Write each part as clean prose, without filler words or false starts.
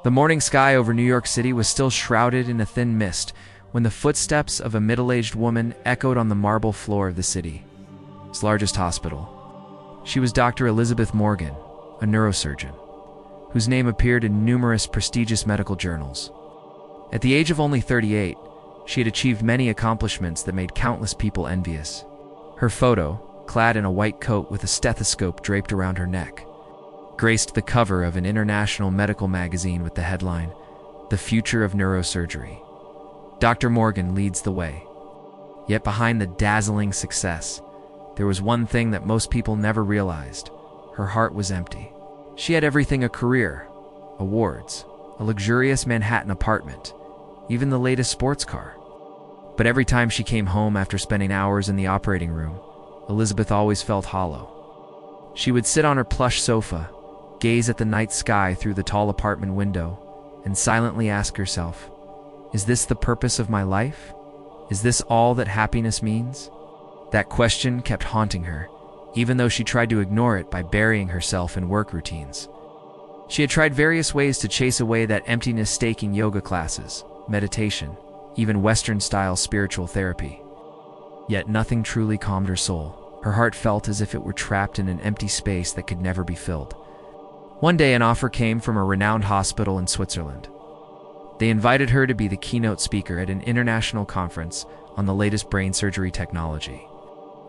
The morning sky over New York City was still shrouded in a thin mist when the footsteps of a middle-aged woman echoed on the marble floor of the city's largest hospital. She was Dr. Elizabeth Morgan, a neurosurgeon, whose name appeared in numerous prestigious medical journals. At the age of only 38, she had achieved many accomplishments that made countless people envious. Her photo, clad in a white coat with a stethoscope draped around her neck, graced the cover of an international medical magazine with the headline, "The Future of Neurosurgery." Dr. Morgan leads the way. Yet behind the dazzling success, there was one thing that most people never realized. Her heart was empty. She had everything: a career, awards, a luxurious Manhattan apartment, even the latest sports car. But every time she came home after spending hours in the operating room, Elizabeth always felt hollow. She would sit on her plush sofa, gaze at the night sky through the tall apartment window, and silently ask herself, is this the purpose of my life? Is this all that happiness means? That question kept haunting her, even though she tried to ignore it by burying herself in work routines. She had tried various ways to chase away that emptiness, taking yoga classes, meditation, even Western-style spiritual therapy. Yet nothing truly calmed her soul. Her heart felt as if it were trapped in an empty space that could never be filled. One day, an offer came from a renowned hospital in Switzerland. They invited her to be the keynote speaker at an international conference on the latest brain surgery technology.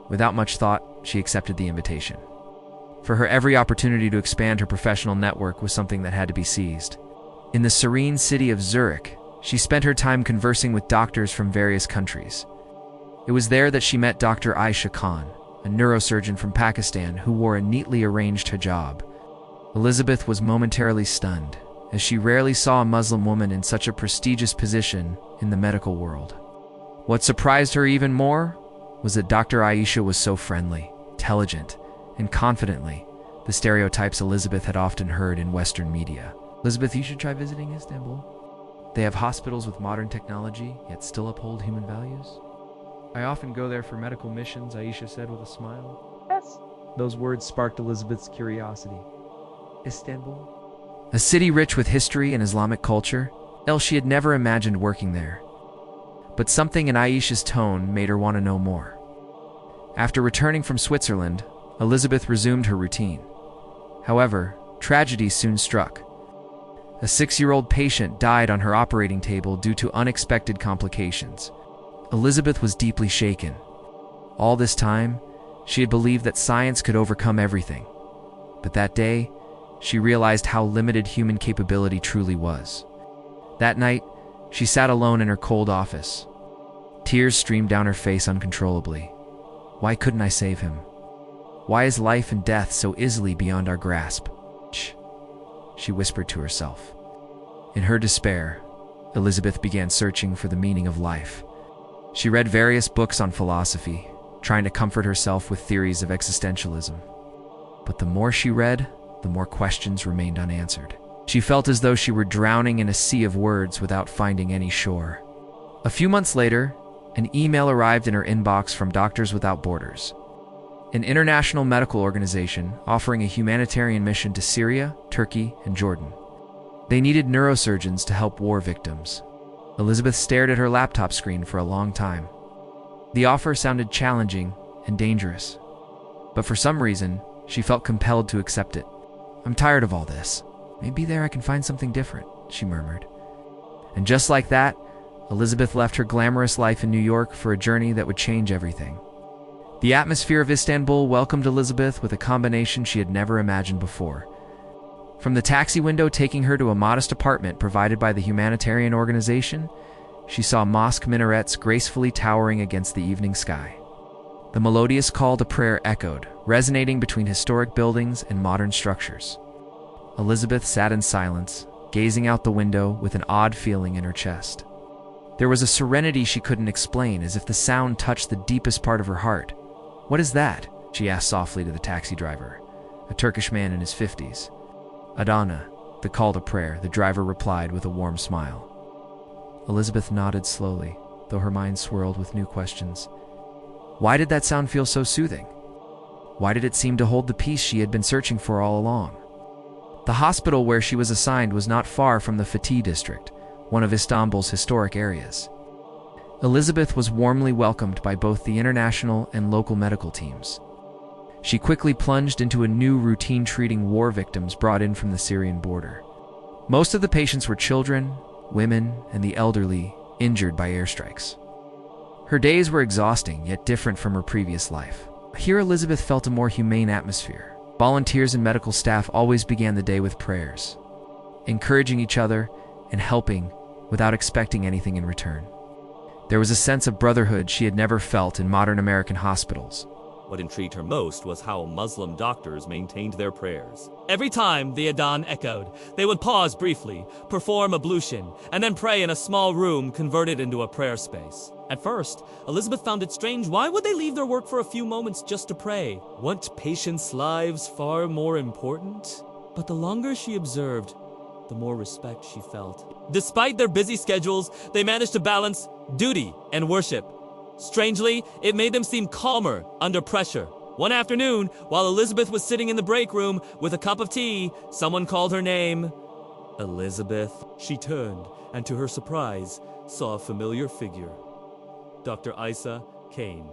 Without much thought, she accepted the invitation. For her, every opportunity to expand her professional network was something that had to be seized. In the serene city of Zurich, she spent her time conversing with doctors from various countries. It was there that she met Dr. Aisha Khan, a neurosurgeon from Pakistan who wore a neatly arranged hijab. Elizabeth was momentarily stunned, as she rarely saw a Muslim woman in such a prestigious position in the medical world. What surprised her even more was that Dr. Aisha was so friendly, intelligent, and confidently the stereotypes Elizabeth had often heard in Western media. Elizabeth, you should try visiting Istanbul. They have hospitals with modern technology, yet still uphold human values. I often go there for medical missions, Aisha said with a smile. Yes. Those words sparked Elizabeth's curiosity. Istanbul? A city rich with history and Islamic culture, else she had never imagined working there. But something in Aisha's tone made her want to know more. After returning from Switzerland, Elizabeth resumed her routine. However, tragedy soon struck. A 6-year-old patient died on her operating table due to unexpected complications. Elizabeth was deeply shaken. All this time, she had believed that science could overcome everything. But that day, she realized how limited human capability truly was. That night, she sat alone in her cold office. Tears streamed down her face uncontrollably. Why couldn't I save him? Why is life and death so easily beyond our grasp? Shh, she whispered to herself. In her despair, Elizabeth began searching for the meaning of life. She read various books on philosophy, trying to comfort herself with theories of existentialism. But the more she read, the more questions remained unanswered. She felt as though she were drowning in a sea of words without finding any shore. A few months later, an email arrived in her inbox from Doctors Without Borders, an international medical organization offering a humanitarian mission to Syria, Turkey, and Jordan. They needed neurosurgeons to help war victims. Elizabeth stared at her laptop screen for a long time. The offer sounded challenging and dangerous, but for some reason, she felt compelled to accept it. I'm tired of all this. Maybe there I can find something different, she murmured. And just like that, Elizabeth left her glamorous life in New York for a journey that would change everything. The atmosphere of Istanbul welcomed Elizabeth with a combination she had never imagined before. From the taxi window taking her to a modest apartment provided by the humanitarian organization, she saw mosque minarets gracefully towering against the evening sky. The melodious call to prayer echoed, resonating between historic buildings and modern structures. Elizabeth sat in silence, gazing out the window with an odd feeling in her chest. There was a serenity she couldn't explain, as if the sound touched the deepest part of her heart. "What is that?" she asked softly to the taxi driver, a Turkish man in his 50s. "Adana, the call to prayer," the driver replied with a warm smile. Elizabeth nodded slowly, though her mind swirled with new questions. Why did that sound feel so soothing? Why did it seem to hold the peace she had been searching for all along? The hospital where she was assigned was not far from the Fatih district, one of Istanbul's historic areas. Elizabeth was warmly welcomed by both the international and local medical teams. She quickly plunged into a new routine treating war victims brought in from the Syrian border. Most of the patients were children, women, and the elderly, injured by airstrikes. Her days were exhausting, yet different from her previous life. Here Elizabeth felt a more humane atmosphere. Volunteers and medical staff always began the day with prayers, encouraging each other and helping without expecting anything in return. There was a sense of brotherhood she had never felt in modern American hospitals. What intrigued her most was how Muslim doctors maintained their prayers. Every time the adhan echoed, they would pause briefly, perform ablution, and then pray in a small room converted into a prayer space. At first, Elizabeth found it strange. Why would they leave their work for a few moments just to pray? Weren't patients' lives far more important? But the longer she observed, the more respect she felt. Despite their busy schedules, they managed to balance duty and worship. Strangely, it made them seem calmer under pressure. One afternoon, while Elizabeth was sitting in the break room with a cup of tea, someone called her name. Elizabeth. She turned, and to her surprise, saw a familiar figure. Dr. Isa Kane,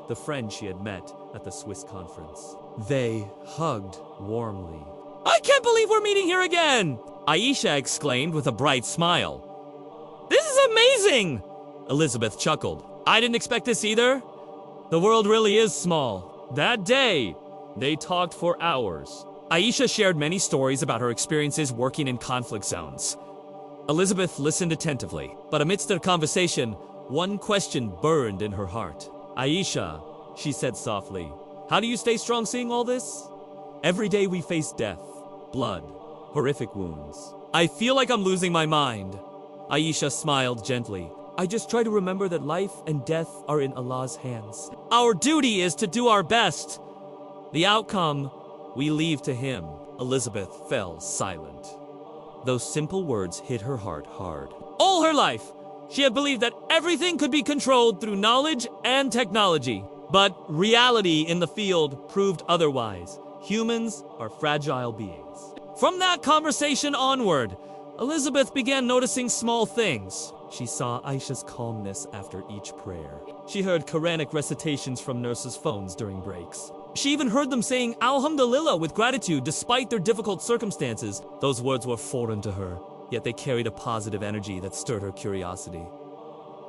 the friend she had met at the Swiss conference. They hugged warmly. "I can't believe we're meeting here again!" Aisha exclaimed with a bright smile. "This is amazing!" Elizabeth chuckled. "I didn't expect this either. The world really is small." That day, they talked for hours. Aisha shared many stories about her experiences working in conflict zones. Elizabeth listened attentively, but amidst their conversation, one question burned in her heart. "Aisha," she said softly, "how do you stay strong seeing all this? Every day we face death, blood, horrific wounds. I feel like I'm losing my mind." Aisha smiled gently. "I just try to remember that life and death are in Allah's hands. Our duty is to do our best. The outcome, we leave to Him." Elizabeth fell silent. Those simple words hit her heart hard. All her life, she had believed that everything could be controlled through knowledge and technology. But reality in the field proved otherwise. Humans are fragile beings. From that conversation onward, Elizabeth began noticing small things. She saw Aisha's calmness after each prayer. She heard Quranic recitations from nurses' phones during breaks. She even heard them saying Alhamdulillah with gratitude despite their difficult circumstances. Those words were foreign to her, yet they carried a positive energy that stirred her curiosity.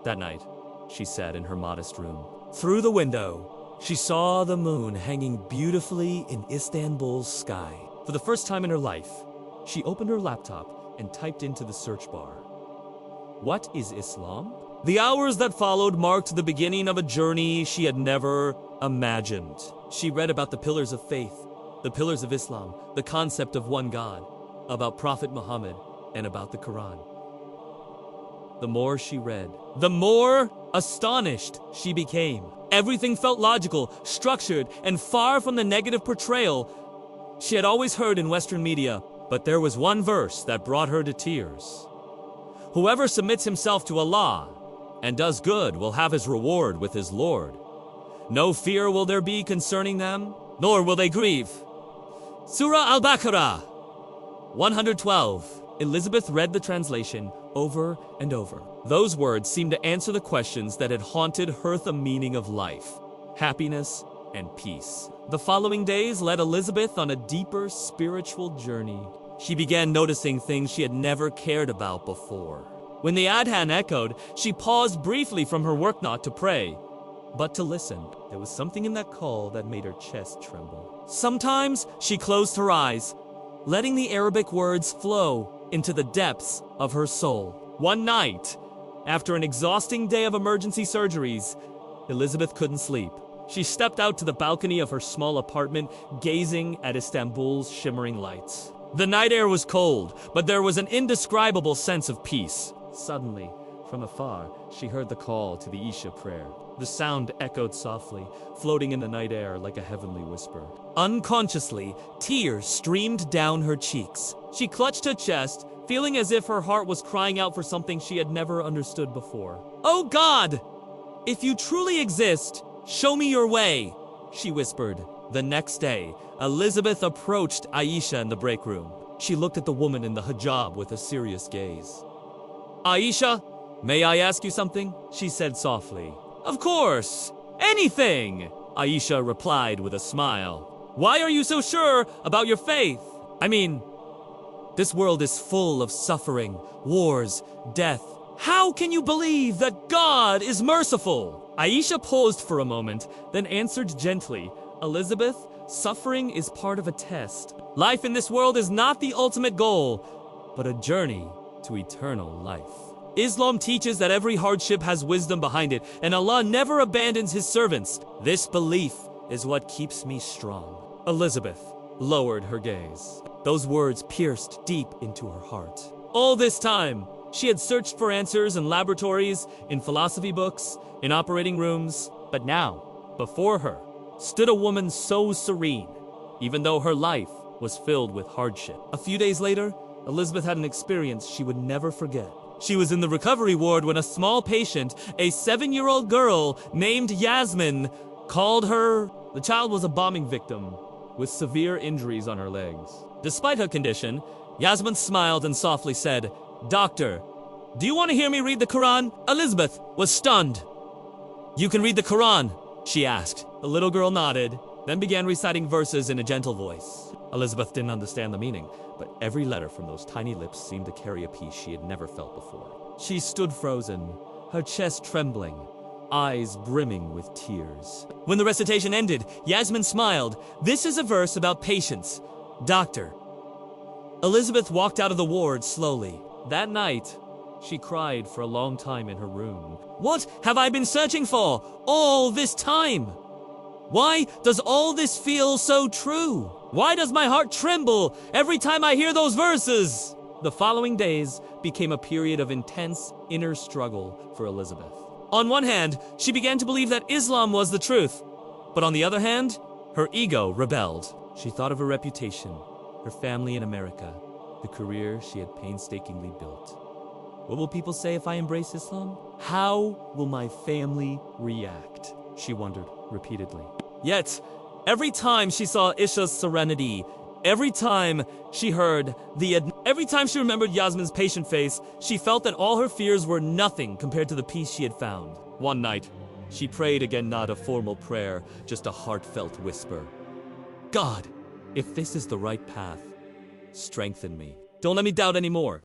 That night, she sat in her modest room. Through the window, she saw the moon hanging beautifully in Istanbul's sky. For the first time in her life, she opened her laptop and typed into the search bar, "What is Islam?" The hours that followed marked the beginning of a journey she had never imagined. She read about the pillars of faith, the pillars of Islam, the concept of one God, about Prophet Muhammad, and about the Quran. The more she read, the more astonished she became. Everything felt logical, structured, and far from the negative portrayal she had always heard in Western media. But there was one verse that brought her to tears. "Whoever submits himself to Allah and does good will have his reward with his Lord. No fear will there be concerning them, nor will they grieve." Surah Al-Baqarah 112. Elizabeth read the translation over and over. Those words seemed to answer the questions that had haunted her, the meaning of life, happiness, and peace. The following days led Elizabeth on a deeper spiritual journey. She began noticing things she had never cared about before. When the adhan echoed, she paused briefly from her work knot to pray, but to listen. There was something in that call that made her chest tremble. Sometimes she closed her eyes, letting the Arabic words flow into the depths of her soul. One night, after an exhausting day of emergency surgeries, Elizabeth couldn't sleep. She stepped out to the balcony of her small apartment, gazing at Istanbul's shimmering lights. The night air was cold, but there was an indescribable sense of peace. Suddenly, from afar, she heard the call to the Isha prayer. The sound echoed softly, floating in the night air like a heavenly whisper. Unconsciously, tears streamed down her cheeks. She clutched her chest, feeling as if her heart was crying out for something she had never understood before. "Oh God, if you truly exist, show me your way," she whispered. The next day, Elizabeth approached Aisha in the break room. She looked at the woman in the hijab with a serious gaze. Aisha, may I ask you something? She said softly. Of course, anything, Aisha replied with a smile. Why are you so sure about your faith? I mean, this world is full of suffering, wars, death. How can you believe that God is merciful? Aisha paused for a moment, then answered gently, Elizabeth, suffering is part of a test. Life in this world is not the ultimate goal, but a journey to eternal life. Islam teaches that every hardship has wisdom behind it, and Allah never abandons his servants. This belief is what keeps me strong. Elizabeth lowered her gaze. Those words pierced deep into her heart. All this time, she had searched for answers in laboratories, in philosophy books, in operating rooms, but now, before her, stood a woman so serene, even though her life was filled with hardship. A few days later, Elizabeth had an experience she would never forget. She was in the recovery ward when a small patient, a 7-year-old girl named Yasmin, called her. The child was a bombing victim with severe injuries on her legs. Despite her condition, Yasmin smiled and softly said, Doctor, do you want to hear me read the Quran? Elizabeth was stunned. You can read the Quran, she asked. The little girl nodded, then began reciting verses in a gentle voice. Elizabeth didn't understand the meaning, but every letter from those tiny lips seemed to carry a peace she had never felt before. She stood frozen, her chest trembling, eyes brimming with tears. When the recitation ended, Yasmin smiled. This is a verse about patience. Doctor. Elizabeth walked out of the ward slowly. That night, she cried for a long time in her room. What have I been searching for all this time? Why does all this feel so true? Why does my heart tremble every time I hear those verses? The following days became a period of intense inner struggle for Elizabeth. On one hand, she began to believe that Islam was the truth, but on the other hand, her ego rebelled. She thought of her reputation, her family in America, the career she had painstakingly built. What will people say if I embrace Islam? How will my family react? She wondered repeatedly. Yet, every time she saw Isha's serenity, every time she remembered Yasmin's patient face, she felt that all her fears were nothing compared to the peace she had found. One night, she prayed again, not a formal prayer, just a heartfelt whisper. God, if this is the right path, strengthen me. Don't let me doubt anymore.